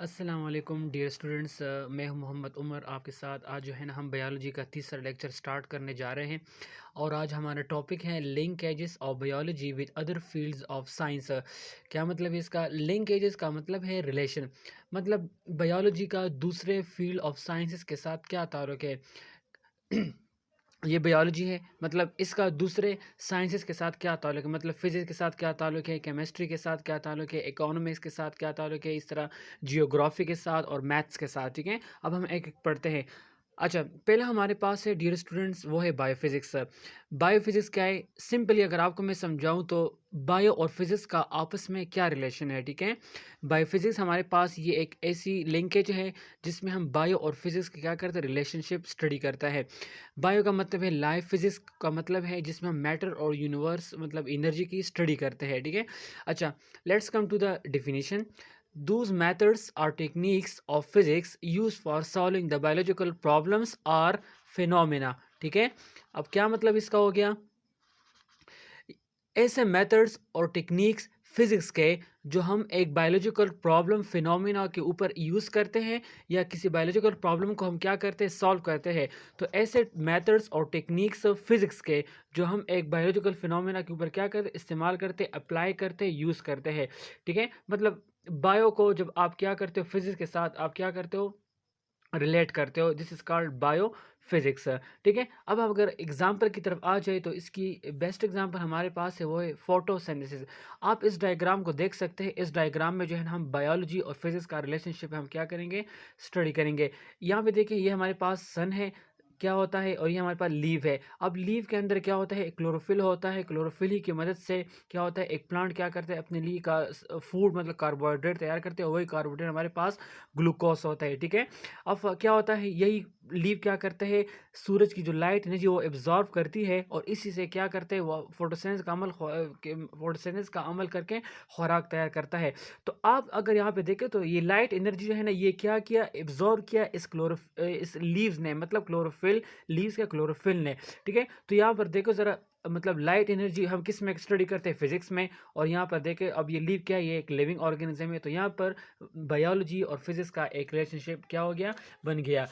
अस्सलाम वालेकुम dear students. मैं हूं मोहम्मद उमर आपके साथ। आज जो है ना हम बायोलॉजी का तीसरा लेक्चर स्टार्ट करने जा रहे हैं और आज हमारा टॉपिक है linkages of biology with other fields of science. क्या मतलब है इसका? लिंकेजेस का मतलब है रिलेशन, मतलब बायोलॉजी का दूसरे फील्ड ऑफ साइंसेस के साथ क्या ताल्लुक है। ये बायोलॉजी है, मतलब इसका दूसरे साइंसेस के साथ क्या ताल्लुक है, मतलब फिजिक्स के साथ क्या ताल्लुक है, केमिस्ट्री के साथ क्या ताल्लुक है, इकोनॉमिक्स के साथ क्या ताल्लुक है, इस तरह जियोग्राफी के साथ और मैथ्स के साथ। ठीक है, अब हम एक एक पढ़ते हैं। अच्छा, पहला हमारे पास है डियर स्टूडेंट्स, वो है बायोफिजिक्स। बायोफिजिक्स क्या है? सिंपली अगर आपको मैं समझाऊं तो बायो और फिजिक्स का आपस में क्या रिलेशन है। ठीक है, बायोफिजिक्स हमारे पास ये एक ऐसी लिंकेज है जिसमें हम बायो और फिजिक्स की क्या करते हैं, रिलेशनशिप स्टडी करता है। बायो का मतलब है लाइफ, फिजिक्स का मतलब है जिसमें हम मैटर और यूनिवर्स मतलब एनर्जी की स्टडी करते हैं। ठीक है, अच्छा, let's come to the definition. Those methods or techniques of physics used for solving the biological problems are phenomena। ठीक है, अब क्या मतलब इसका हो गया? ऐसे मेथड्स और टेक्निक्स फिजिक्स के जो हम एक बायोलॉजिकल प्रॉब्लम फिनोमिना के ऊपर यूज़ करते हैं या किसी बायोलॉजिकल प्रॉब्लम को हम क्या करते हैं, सॉल्व करते हैं। तो ऐसे मेथड्स और टेक्निक्स फिजिक्स के जो हम एक बायोलॉजिकल फिनोमिना के ऊपर क्या करते हैं, इस्तेमाल करते हैं, अप्लाई करते हैं, यूज़ करते हैं। ठीक है, मतलब बायो को जब आप क्या करते हो, फिजिक्स के साथ आप क्या करते हो, रिलेट करते हो, this is called bio physics. ठीक है, अब हम अगर एग्जांपल की तरफ आ जाए तो इसकी बेस्ट एग्जांपल हमारे पास है, वो है फोटोसिंथेसिस। आप इस डायग्राम को देख सकते हैं। इस डायग्राम में जो है ना हम बायोलॉजी और फिजिक्स का रिलेशनशिप हम क्या करेंगे, स्टडी करेंगे। यहाँ पे देखिए, ये हमारे पास सन है, क्या होता है, और ये हमारे पास लीव है। अब लीव के अंदर क्या होता है, क्लोरोफिल होता है। क्लोरोफिल ही की मदद से क्या होता है, एक प्लांट क्या करते हैं, अपने लिए का फूड मतलब कार्बोहाइड्रेट तैयार करते हैं, और वही कार्बोहाइड्रेट हमारे पास ग्लूकोज होता है। ठीक है, अब क्या होता है, यही लीव क्या करते हैं, सूरज की जो लाइट एनर्जी वो एब्जॉर्ब करती है और इसी से क्या करते हैं, वो फोटोसिंथेसिस का अमल करके खुराक तैयार करता है। तो आप अगर यहाँ पे देखें तो ये लाइट एनर्जी जो है ना, ये क्या किया, एब्जॉर्ब किया इस लीव्स ने, मतलब क्लोरोफिल, लीव्स का क्लोरोफिल ने। ठीक है, तो यहाँ पर देखो ज़रा, मतलब लाइट एनर्जी हम किस में स्टडी करते हैं, फिजिक्स में। और यहाँ पर देखें, अब ये लीव क्या है, ये एक लिविंग ऑर्गेनिज्म है। तो यहाँ पर बायोलॉजी और फिजिक्स का एक रिलेशनशिप क्या हो गया, बन गया।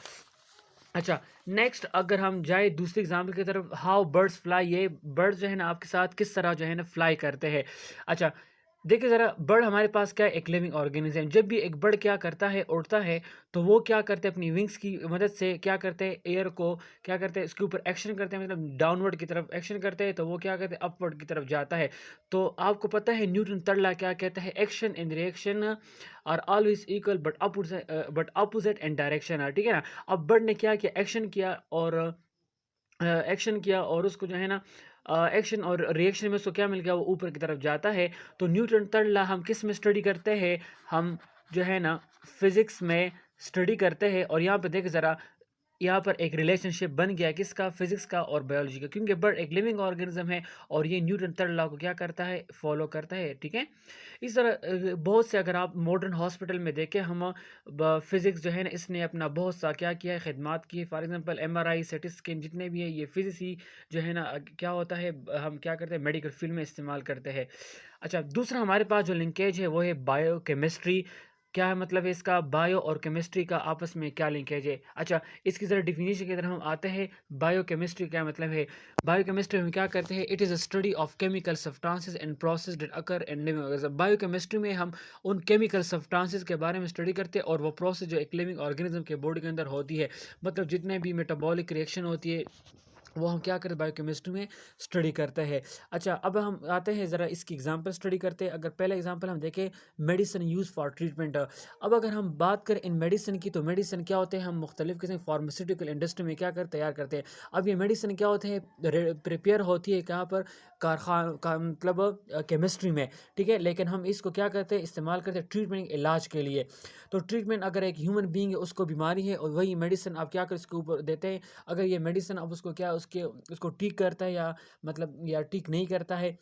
अच्छा, नेक्स्ट अगर हम जाए दूसरे एग्जाम्पल की तरफ, हाउ बर्ड्स फ्लाई। ये बर्ड्स जो है ना आपके साथ किस तरह जो है ना फ्लाई करते हैं। अच्छा, देखिए ज़रा, बर्ड हमारे पास क्या है, एक लिविंग ऑर्गेनिज्म। जब भी एक बर्ड क्या करता है, उड़ता है, तो वो क्या करते हैं, अपनी विंग्स की मदद से क्या करते हैं, एयर को क्या करते हैं, इसके ऊपर एक्शन करते हैं, मतलब डाउनवर्ड की तरफ एक्शन करते हैं, तो वो क्या करते हैं, अपवर्ड की तरफ जाता है। तो आपको पता है न्यूटन तड़ला क्या कहता है, action and reaction are always equal but opposite and direction. ठीक है ना। अब बर्ड ने क्या किया, एक्शन किया और उसको जो है ना, एक्शन और रिएक्शन में उसको क्या मिल गया, वो ऊपर की तरफ जाता है। तो न्यूटन तड़ला हम किस में स्टडी करते हैं, हम जो है ना फिजिक्स में स्टडी करते हैं। और यहाँ पे देख ज़रा, यहाँ पर एक रिलेशनशिप बन गया किसका, फिजिक्स का और बायोलॉजी का, क्योंकि बर्ड एक लिविंग ऑर्गेनिज्म है और ये न्यूटन थर्ड लॉ को क्या करता है, फॉलो करता है। ठीक है, इस तरह बहुत से अगर आप मॉडर्न हॉस्पिटल में देखें, हम फिजिक्स जो है ना, इसने अपना बहुत सा क्या किया है, खिदमात की है। For example MRI, CT scan जितने भी है, ये फिजिक्स ही जो है ना क्या होता है, हम क्या करते हैं, मेडिकल फील्ड में इस्तेमाल करते हैं। अच्छा, दूसरा हमारे पास जो लिंकेज है वो है बायोकेमिस्ट्री। क्या है मतलब है इसका, बायो और केमिस्ट्री का आपस में क्या लिंकेज है। अच्छा, इसकी ज़रा डिफिनीशन की तरफ हम आते हैं। बायोकेमिस्ट्री क्या मतलब है? बायोकेमिस्ट्री हम क्या करते हैं, it is a study of chemical substances and process that occur in living organism. Biochemistry में हम उन केमिकल सब्सटेंसेस के बारे में स्टडी करते हैं और वो प्रोसेस जो एक लिविंग ऑर्गेनिज्म के बॉडी के अंदर होती है, मतलब जितने भी मेटाबॉलिक रिएक्शन होती है, वो हम क्या करते हैं, बायोकेमिस्ट्री में स्टडी करते हैं। अच्छा, अब हम आते हैं ज़रा इसकी एग्जांपल स्टडी करते हैं। अगर पहला एग्जांपल हम देखें, मेडिसिन यूज़ फॉर ट्रीटमेंट। अब अगर हम बात करें इन मेडिसिन की, तो मेडिसिन क्या होते हैं, हम मुख्तलिफ़ किस्म फार्मास्यूटिकल इंडस्ट्री में क्या कर तैयार करते हैं। अब ये मेडिसिन क्या होते हैं, प्रिपेयर होती है कहाँ पर, कारखान का मतलब केमिस्ट्री में। ठीक है, लेकिन हम इसको क्या करते हैं, इस्तेमाल करते हैं ट्रीटमेंट, इलाज के लिए। तो ट्रीटमेंट, अगर एक ह्यूमन बींग है, उसको बीमारी है, और वही मेडिसिन आप क्या कर इसके ऊपर देते हैं। अगर ये मेडिसिन अब उसको क्या, उसको ठीक करता है या मतलब या ठीक नहीं करता है।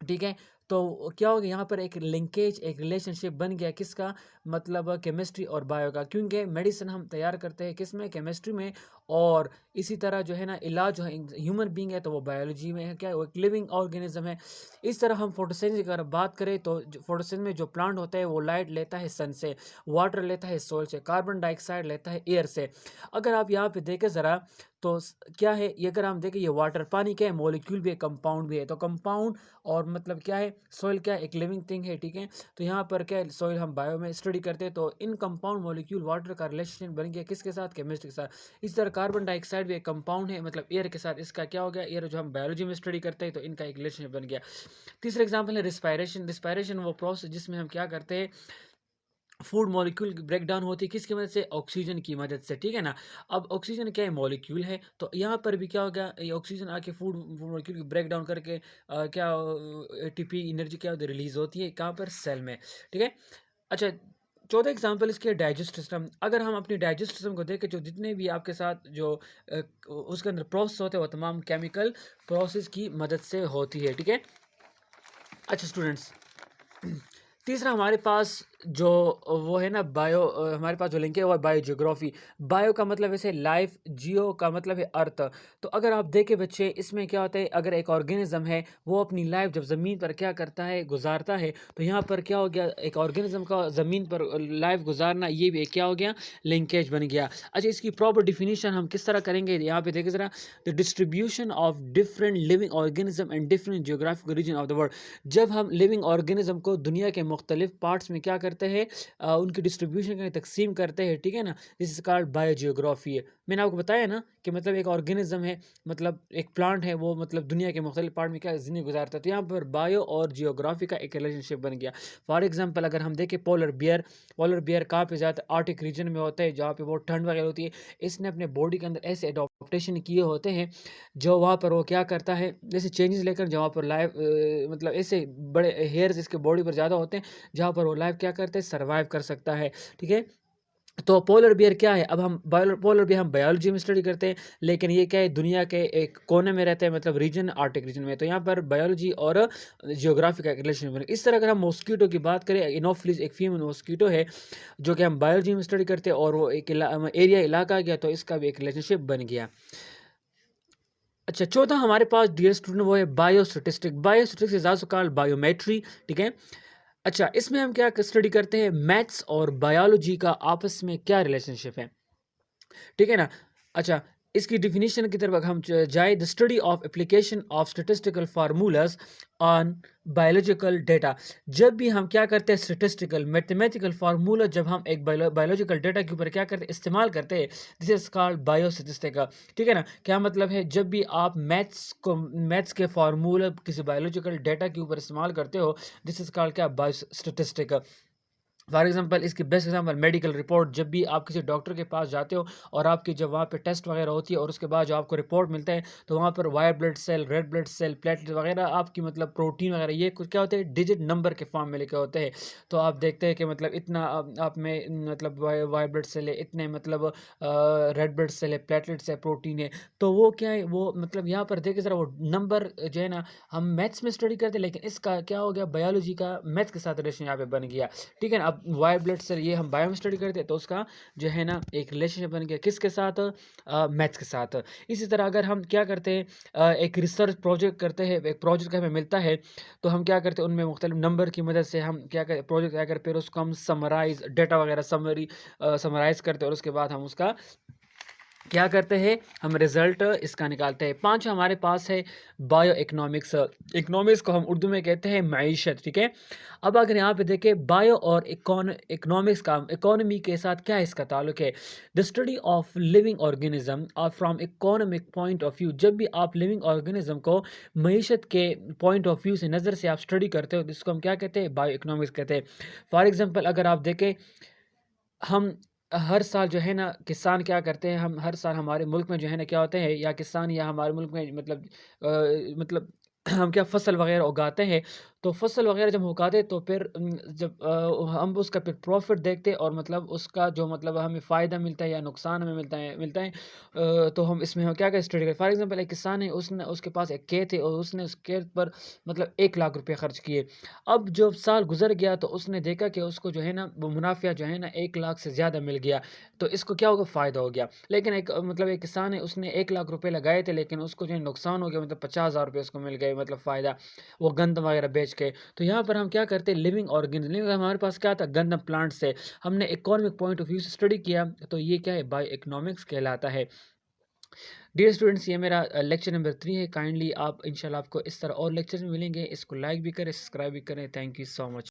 ठीक है, तो क्या हो गया, यहाँ पर एक लिंकेज, एक रिलेशनशिप बन गया किसका, मतलब केमिस्ट्री और बायो का, क्योंकि मेडिसिन हम तैयार करते हैं किस में, केमिस्ट्री में। और इसी तरह जो है ना इलाज जो है ह्यूमन बीइंग है तो वो बायोलॉजी में है, क्या है वो एक लिविंग ऑर्गेनिज्म है। इस तरह हम फोटोसिंथेसिस की अगर बात करें तो फोटोसिंथेसिस में जो प्लांट होता है वो लाइट लेता है सन से, वाटर लेता है सोल से, कार्बन डाइऑक्साइड लेता है एयर से। अगर आप यहाँ पे देखें ज़रा तो क्या है ये, अगर हम देखें ये वाटर पानी क्या है, मॉलिक्यूल भी है, कंपाउंड भी है। तो कंपाउंड और मतलब क्या है, सॉइल क्या है, एक लिविंग थिंग है, ठीक है। तो यहाँ पर क्या है, सॉइल हम बायो में स्टडी करते हैं तो इन कंपाउंड मॉलिक्यूल वाटर का रिलेशन बन गया किसके साथ, केमिस्ट्री के साथ। इस तरह कार्बन डाइऑक्साइड भी एक कंपाउंड है मतलब एयर के साथ, इसका क्या हो गया, एयर जो हम बायोलॉजी में स्टडी करते हैं तो इनका एक रिलेशनशिप बन गया। तीसरा एग्जाम्पल है रिस्पायरेशन। रिस्पायरेशन वो प्रोसेस जिसमें हम क्या करते हैं, फूड मॉलिक्यूल ब्रेक डाउन होती है किसकी मदद से, ऑक्सीजन की मदद से, ठीक है ना। अब ऑक्सीजन क्या है, मॉलिक्यूल है। तो यहाँ पर भी क्या होगा, ये ऑक्सीजन आके फूड मॉलिक्यूल ब्रेक डाउन करके क्या एटीपी एनर्जी क्या होती है, रिलीज होती है कहाँ पर, सेल में, ठीक है। अच्छा, चौथा एग्जाम्पल इसके डाइजेस्ट सिस्टम। अगर हम अपनी डाइजेस्ट सिस्टम को देखें, जो जितने भी आपके साथ जो उसके अंदर प्रोसेस होते हैं वो तमाम केमिकल प्रोसेस की मदद से होती है, ठीक है। अच्छा स्टूडेंट्स, तीसरा हमारे पास जो वो है ना बायो, हमारे पास जो लिंक है वो है बायो जियोग्राफी। बायो का मतलब वैसे लाइफ, जियो का मतलब है अर्थ। तो अगर आप देखें बच्चे, इसमें क्या होता है, अगर एक ऑर्गेनिज्म है वो अपनी लाइफ जब ज़मीन पर क्या करता है, गुजारता है, तो यहाँ पर क्या हो गया, एक ऑर्गेनिज्म का ज़मीन पर लाइफ गुजारना, ये भी एक क्या हो गया, लिंकेज बन गया। अच्छा, इसकी प्रॉपर डिफिनीशन हम किस तरह करेंगे, यहाँ पे देखिए ज़रा, the distribution of different living organism and different geographical region of the world. जब हम लिविंग ऑर्गेनिज्म को दुनिया के मुख्तलिफ पार्ट्स में क्या करते हैं, उनकी डिस्ट्रीब्यूशन का तकसीम करते हैं, ठीक है ना, दिस इज कॉल्ड बायोजियोग्राफी है। मैंने आपको बताया ना कि मतलब एक ऑर्गेनिज्म है, मतलब एक प्लांट है, वो मतलब दुनिया के मुख्तलिफ पार्ट में क्या ज़िंदगी गुजारता है। तो यहाँ पर बायो और जियोग्राफी का एक रिलेशनशिप बन गया। फॉर एग्जाम्पल अगर हम देखें पोलर बियर, पोलर बियर कहाँ पे जाता है, आर्टिक रीजन में होता है जहाँ पे बहुत ठंड वगैरह होती है। इसने अपने बॉडी के अंदर ऐसे एडोप्टेशन किए होते हैं जो वहाँ पर वो क्या करता है, जैसे चेंजेस लेकर जहाँ पर लाइफ मतलब ऐसे बड़े हेयर्स इसके बॉडी पर ज़्यादा होते हैं जहाँ पर वो लाइफ क्या करते हैं, सर्वाइव कर सकता है, ठीक है। तो पोलर बियर क्या है, अब हम पोलर बियर हम बायोलॉजी में स्टडी करते हैं, लेकिन ये क्या है, दुनिया के एक कोने में रहते हैं, मतलब रीजन आर्टिक रीजन में। तो यहाँ पर बायोलॉजी और जियोग्राफी का रिलेशन बने। इस तरह अगर हम मॉस्किटो की बात करें, इनोफिलिस एक फीमेल मॉस्किटो है जो कि हम बायोलॉजी में स्टडी करते हैं, और वो एक एरिया इलाका गया तो इसका भी एक रिलेशनशिप बन गया। अच्छा, चौथा हमारे पास डियर स्टूडेंट वो है biostatistic. Biostatistics is also called biometry, ठीक है। अच्छा, इसमें हम क्या स्टडी करते हैं, मैथ्स और बायोलॉजी का आपस में क्या रिलेशनशिप है, ठीक है ना। अच्छा, इसकी डिफिनीशन की तरफ अगर हम जाए, the study of application of statistical formulas on biological data. जब भी हम क्या करते हैं, स्टैटिस्टिकल मैथमेटिकल फार्मूला जब हम एक बायोलॉजिकल डेटा के ऊपर क्या करते हैं, इस्तेमाल करते हैं, दिस इज कॉल्ड बायोस्टैटिस्टिक्स, ठीक है ना। क्या मतलब है, जब भी आप मैथ्स के फार्मूला किसी बायोलॉजिकल डेटा के ऊपर इस्तेमाल करते हो, दिस इज कॉल्ड क्या, बायोस्टैटिस्टिक्स। फॉर एग्जाम्पल इसकी बेस्ट एग्जाम्पल मेडिकल रिपोर्ट, जब भी आप किसी डॉक्टर के पास जाते हो और आपकी जब वहाँ पे टेस्ट वगैरह होती है और उसके बाद जो आपको रिपोर्ट मिलता है, तो वहाँ पर white blood cell, red blood cell, platelet वगैरह आपकी मतलब प्रोटीन वगैरह ये कुछ क्या होते हैं, डिजिट नंबर के फॉर्म में लिखे होते हैं। तो आप देखते हैं कि मतलब इतना आप में मतलब वाइट ब्लड सेल है, इतने मतलब रेड ब्लड सेल है, प्लेटलेट्स है, प्रोटीन है। तो वो क्या है, वो मतलब यहाँ पर देखिए ज़रा, वो नंबर जो है ना, हम मैथ्स में स्टडी करते हैं, लेकिन इसका क्या हो गया, बायोलॉजी का मैथ्स के साथ रिलेशन यहाँ पे बन गया, ठीक है ना। अब वाइट ब्लड सेल ये हम बायो में स्टडी करते हैं, तो उसका जो है ना एक रिलेशनशिप बन गया किसके साथ, मैथ्स के साथ। इसी तरह अगर हम क्या करते हैं, एक रिसर्च प्रोजेक्ट करते हैं, एक प्रोजेक्ट हमें मिलता है, तो हम क्या करते हैं, उनमें मुख्तलिफ नंबर की मदद से हम क्या करते, प्रोजेक्ट क्या करते हैं, फिर उसको हम समराइज डेटा वगैरह समराइज करते हैं, और उसके बाद हम उसका क्या करते हैं, हम रिजल्ट इसका निकालते हैं। पांच हमारे पास है बायो इकोनॉमिक्स। इकोनॉमिक्स को हम उर्दू में कहते हैं मैईशत, ठीक है। अब अगर यहाँ पे देखें, बायो और इकोनॉमिक्स का इकोनॉमी के साथ क्या इसका ताल्लुक है, the study of living organism और from economic point of view. जब भी आप लिविंग ऑर्गेनिज्म को मईशत के पॉइंट ऑफ व्यू से, नज़र से आप स्टडी करते हो, जिसको हम क्या कहते हैं, बायो इकोनॉमिक्स कहते हैं। फॉर एग्जाम्पल अगर आप देखें, हम हर साल जो है ना, किसान क्या करते हैं, हम हर साल हमारे मुल्क में जो है ना क्या होते हैं, या किसान या हमारे मुल्क में मतलब हम क्या फसल वगैरह उगाते हैं, तो फसल वगैरह जब हम उगाते तो फिर जब हम उसका फिर प्रॉफ़िट देखते और मतलब उसका जो मतलब हमें फ़ायदा मिलता है या नुकसान हमें मिलता है तो हम इसमें हम क्या-क्या स्टडी करें। फॉर एग्ज़ाम्पल एक किसान है उसने उसके पास एक खेत है और उसने उस खेत पर मतलब 1 लाख रुपए खर्च किए। अब जब साल गुज़र गया तो उसने देखा कि उसको जो है ना वो मुनाफ़ा जो है ना 1 लाख से ज़्यादा मिल गया। तो इसको क्या होगा फ़ायदा हो गया। लेकिन एक मतलब एक किसान है उसने 1 लाख रुपए लगाए थे लेकिन उसको जो है नुकसान हो गया मतलब 50,000 रुपए उसको मिल गए मतलब फ़ायदा, वो गंदम वगैरह बेच के। तो यहाँ पर हम क्या करते हैं लिविंग ऑर्गेनिज़्म लिविंग हमारे पास क्या था गंदम प्लांट से। हमने इकोनॉमिक पॉइंट ऑफ व्यू से स्टडी किया तो ये क्या है बायो इकोनॉमिक्स कहलाता है। डियर स्टूडेंट्स ये मेरा लेक्चर नंबर 3 है। काइंडली आप इंशाल्लाह आपको इस तरह और लेक्चर मिलेंगे। इसको लाइक भी करें, सब्सक्राइब भी करें। Thank you so much.